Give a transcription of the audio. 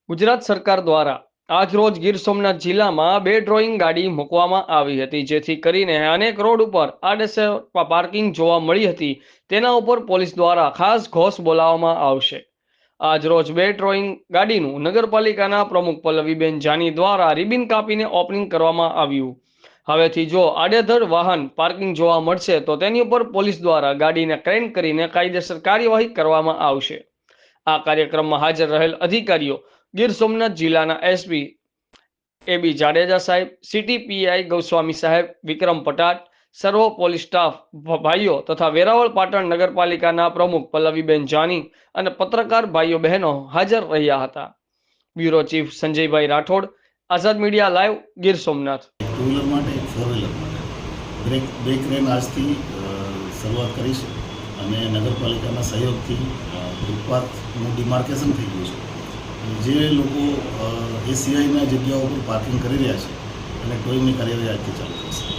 ગુજરાત સરકાર દ્વારા આજરોજ ગીર સોમનાથ જિલ્લામાં બે ડ્રોઈંગ ગાડી મૂકવામાં આવી હતી, જેથી કરીને અનેક રોડ ઉપર આડેસર પાર્કિંગ જોવા મળી હતી. તેના ઉપર પોલીસ દ્વારા ખાસ ઘોષ બોલાવવામાં આવશે. આજરોજ બે ડ્રોઈંગ ગાડીનું નગરપાલિકાના પ્રમુખ પલ્લવીબેન જાની દ્વારા રિબિન કાપીને ઓપનિંગ કરવામાં આવ્યું. હવેથી જો આડેધડ વાહન પાર્કિંગ જોવા મળશે તો તેની ઉપર પોલીસ દ્વારા ગાડીને ક્રેન કરીને કાયદેસર કાર્યવાહી કરવામાં આવશે. આ કાર્યક્રમમાં હાજર રહેલ અધિકારીઓ ગીર સોમનાથ જિલ્લાના એસપી એબી જાડેજા સાહેબ, સિટી પીઆઈ ગૌસ્વામી સાહેબ, વિક્રમ પટાટ, સર્વ પોલીસ સ્ટાફ ભાઈઓ તથા વેરાવળ પાટણ નગરપાલિકાના પ્રમુખ પલ્લવીબેન જાની અને પત્રકાર ભાઈઓ બહેનો હાજર રહ્યા હતા. Bureau chief Sanjaybhai Rathod, Azad media live, Gir Somnath. Two wheeler માટે એક ફોર વ્હીલર માટે બે ક્રેન આજથી શરૂઆત કરીશું અને નગરપાલિકાના સહયોગથી ફૂટપાથનું ડિમાર્કેશન થઈ ગયું છે. જે લોકો એ સિવાયના જગ્યાઓ પર પાર્કિંગ કરી રહ્યા છે અને ટોઈંગની કાર્યવાહી આજથી ચાલુ થશે.